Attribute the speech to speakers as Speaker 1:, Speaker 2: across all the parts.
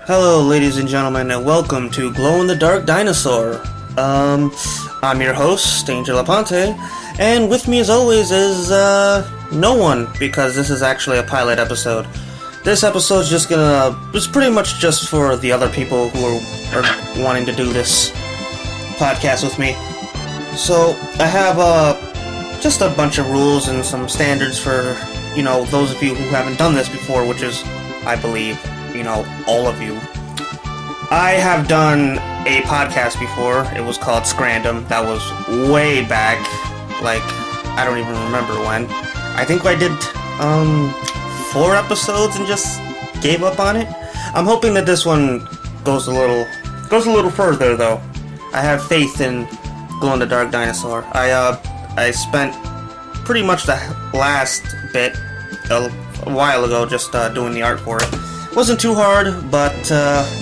Speaker 1: Hello, ladies and gentlemen, and welcome to Glow-in-the-Dark Dinosaur. I'm your host, Angel Aponte, and with me as always is, no one, because this is actually a pilot episode. This episode's it's pretty much just for the other people who are wanting to do this podcast with me. So, I have, just a bunch of rules and some standards for, those of you who haven't done this before, which is, I believe, all of you. I have done a podcast before. It was called Scrandom. That was way back. I don't even remember when. I think I did 4 episodes and just gave up on it. I'm hoping that this one goes a little further, though. I have faith in Glow-in-the-Dark Dinosaur. I spent pretty much the last bit a while ago just doing the art for it. Wasn't too hard, but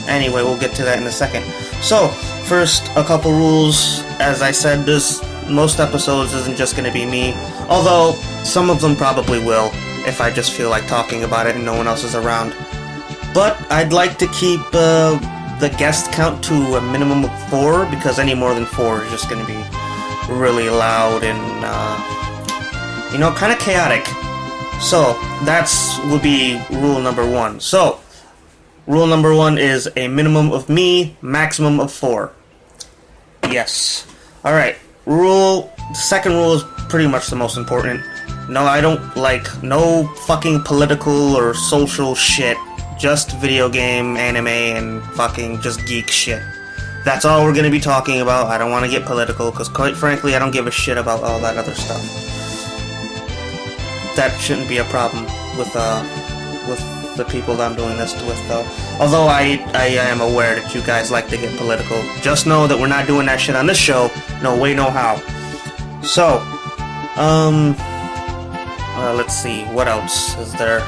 Speaker 1: anyway, we'll get to that in a second. So, first, a couple rules. As I said, most episodes isn't just going to be me, although some of them probably will, if I just feel like talking about it and no one else is around. But I'd like to keep the guest count to a minimum of 4, because any more than 4 is just going to be really loud and, kind of chaotic. So, will be rule number 1. So, rule number 1 is a minimum of me, maximum of 4. Yes. Alright, the second rule is pretty much the most important. No, I don't like no fucking political or social shit. Just video game, anime, and fucking just geek shit. That's all we're gonna be talking about. I don't want to get political, because quite frankly, I don't give a shit about all that other stuff. That shouldn't be a problem with the people that I'm doing this with, though. Although I am aware that you guys like to get political. Just know that we're not doing that shit on this show. No way, no how. So, let's see. What else is there?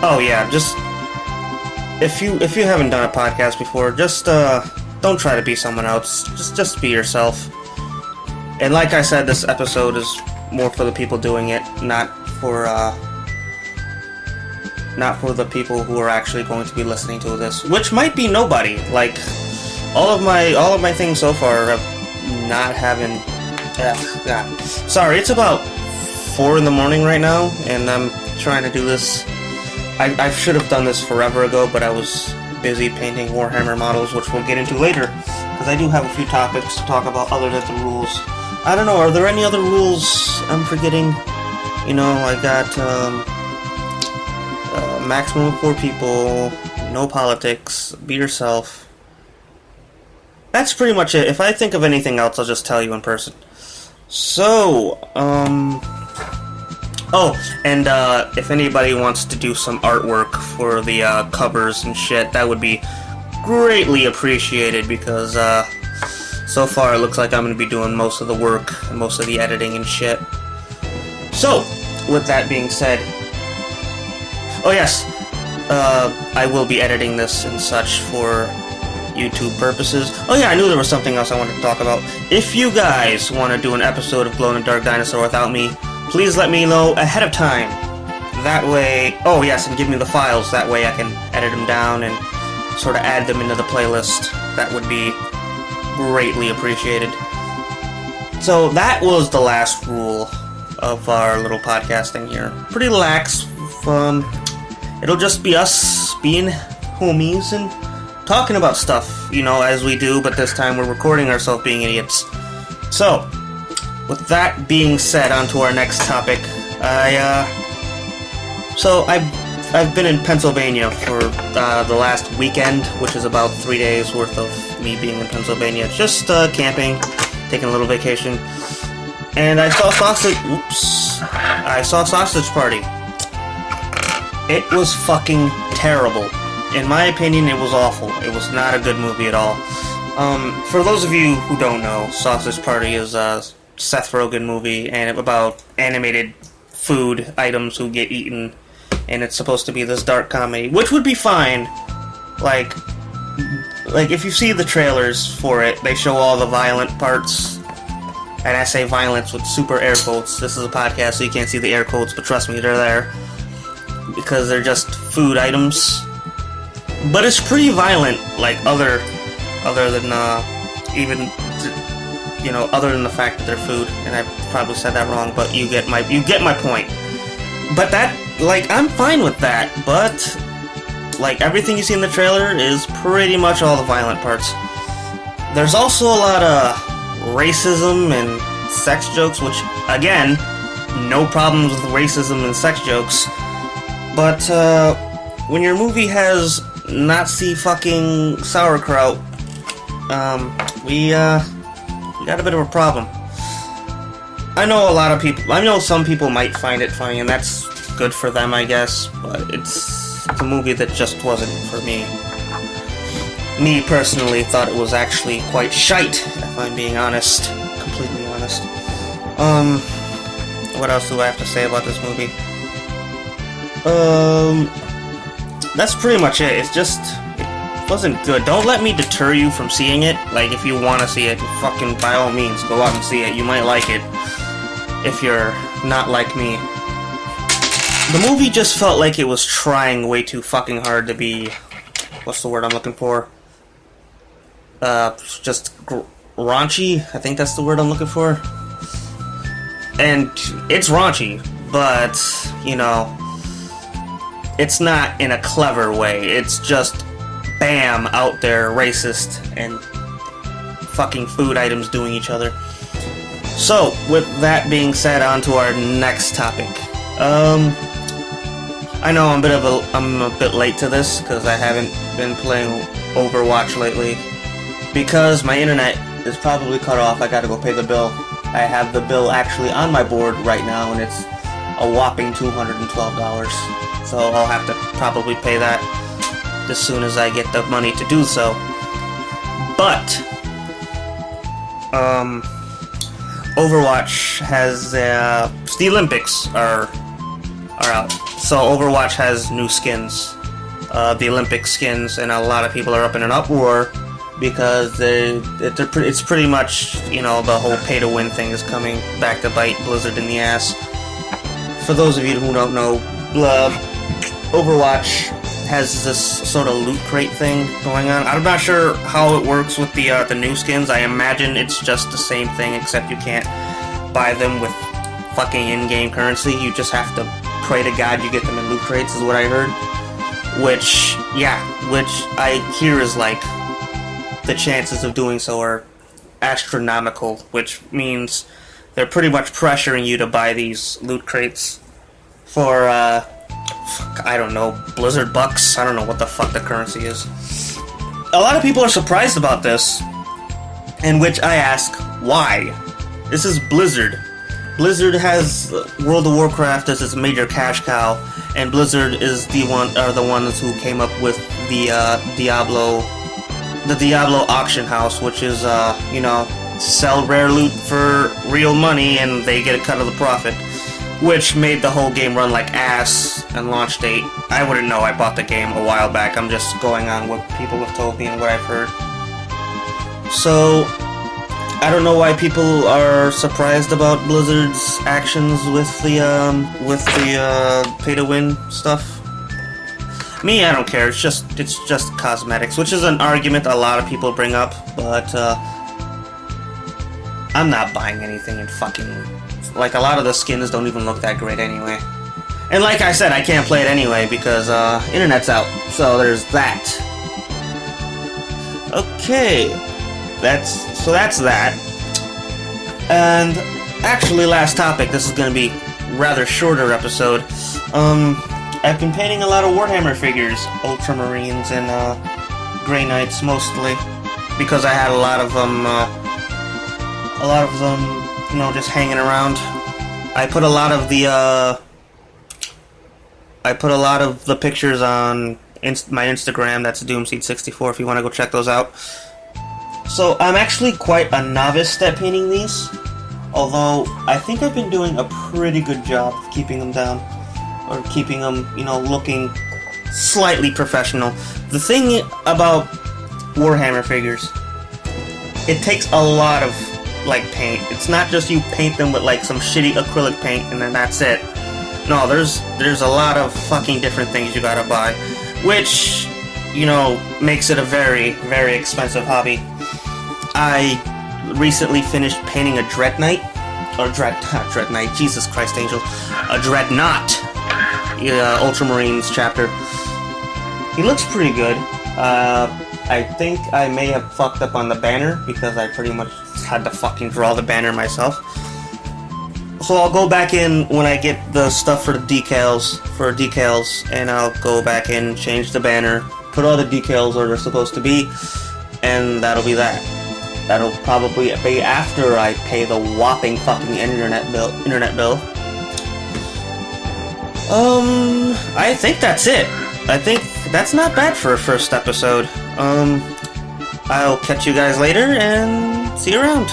Speaker 1: Oh yeah, just if you haven't done a podcast before, just don't try to be someone else. Just be yourself. And like I said, this episode is more for the people doing it, not for the people who are actually going to be listening to this, which might be nobody. Like all of my things so far have not having. Sorry, it's about 4 in the morning right now, and I'm trying to do this. I should have done this forever ago, but I was busy painting Warhammer models, which we'll get into later, because I do have a few topics to talk about other than the rules. I don't know, are there any other rules I'm forgetting? I got maximum of 4 people, no politics, be yourself. That's pretty much it. If I think of anything else, I'll just tell you in person. So, oh, and if anybody wants to do some artwork for the covers and shit, that would be greatly appreciated, because so far it looks like I'm going to be doing most of the work, and most of the editing and shit. So, with that being said, oh yes, I will be editing this and such for YouTube purposes. Oh yeah, I knew there was something else I wanted to talk about. If you guys want to do an episode of Glow-in-the-Dark Dinosaur without me, please let me know ahead of time. That way, oh yes, and give me the files. That way I can edit them down and sort of add them into the playlist. That would be greatly appreciated. So that was the last rule of our little podcasting here. Pretty lax. It'll just be us being homies and talking about stuff, as we do, but this time we're recording ourselves being idiots. So, with that being said, on to our next topic. I've been in Pennsylvania for the last weekend, which is about 3 days worth of me being in Pennsylvania. Just camping, taking a little vacation. And I saw Sausage Party. It was fucking terrible. In my opinion, it was awful. It was not a good movie at all. For those of you who don't know, Sausage Party is a Seth Rogen movie and about animated food items who get eaten, and it's supposed to be this dark comedy, which would be fine. Like if you see the trailers for it, they show all the violent parts, And I say violence with super air quotes. This is a podcast, so you can't see the air quotes, but trust me, they're there. Because they're just food items. But it's pretty violent, like other than other than the fact that they're food. And I probably said that wrong, but you get my point. But that, like, I'm fine with that. But like everything you see in the trailer is pretty much all the violent parts. There's also a lot of racism and sex jokes, which, again, no problems with racism and sex jokes. But when your movie has Nazi fucking sauerkraut, we got a bit of a problem. I know some people might find it funny, and that's good for them, I guess, but it's a movie that just wasn't for me. Me, personally, thought it was actually quite shite, if I'm being honest. Completely honest. What else do I have to say about this movie? That's pretty much it. It wasn't good. Don't let me deter you from seeing it. Like, if you want to see it, fucking, by all means, go out and see it. You might like it, if you're not like me. The movie just felt like it was trying way too fucking hard to be... What's the word I'm looking for? Just raunchy? I think that's the word I'm looking for. And it's raunchy, but, it's not in a clever way. It's just, bam, out there, racist, and fucking food items doing each other. So, with that being said, on to our next topic. I know I'm a bit late to this, because I haven't been playing Overwatch lately. Because my internet is probably cut off, I gotta go pay the bill. I have the bill actually on my board right now, and it's a whopping $212. So I'll have to probably pay that as soon as I get the money to do so. But Overwatch has the Olympics are out. So Overwatch has new skins, the Olympic skins, and a lot of people are up in an uproar because it's pretty much, the whole pay-to-win thing is coming back to bite Blizzard in the ass. For those of you who don't know, Overwatch has this sort of loot crate thing going on. I'm not sure how it works with the new skins. I imagine it's just the same thing, except you can't buy them with fucking in-game currency. You just have to pray to God you get them in loot crates, is what I heard. Which I hear is like, the chances of doing so are astronomical, which means they're pretty much pressuring you to buy these loot crates for, I don't know, Blizzard bucks? I don't know what the fuck the currency is. A lot of people are surprised about this, in which I ask, why? This is Blizzard. Blizzard has World of Warcraft as its major cash cow, and Blizzard is the ones who came up with the Diablo auction house, which is, sell rare loot for real money and they get a cut of the profit, which made the whole game run like ass and launch date. I wouldn't know, I bought the game a while back. I'm just going on what people have told me and what I've heard. So, I don't know why people are surprised about Blizzard's actions with the pay-to-win stuff. Me, I don't care. It's just cosmetics, which is an argument a lot of people bring up, but I'm not buying anything in fucking... Like, a lot of the skins don't even look that great anyway. And like I said, I can't play it anyway because internet's out. So there's that. Okay, that's that. And actually, last topic. This is gonna be rather shorter episode. I've been painting a lot of Warhammer figures, Ultramarines and Grey Knights mostly, because I had a lot of them, just hanging around. I put a lot of the pictures on my Instagram. That's Doomseed64 if you want to go check those out. So I'm actually quite a novice at painting these, although I think I've been doing a pretty good job of keeping them down. Or keeping them, looking slightly professional. The thing about Warhammer figures, it takes a lot of like paint. It's not just you paint them with like some shitty acrylic paint and then that's it. No, there's a lot of fucking different things you gotta buy, which, you know, makes it a very, very expensive hobby. I recently finished painting a Dread Knight, or Dread Knight, Jesus Christ, Angel, a Dreadnought, Ultramarines chapter. He looks pretty good. I think I may have fucked up on the banner because I pretty much had to fucking draw the banner myself. So I'll go back in when I get the stuff for the decals, and I'll go back in, change the banner, put all the decals where they're supposed to be, and that'll be that. That'll probably be after I pay the whopping fucking internet bill. I think that's it. I think that's not bad for a first episode. I'll catch you guys later and see you around.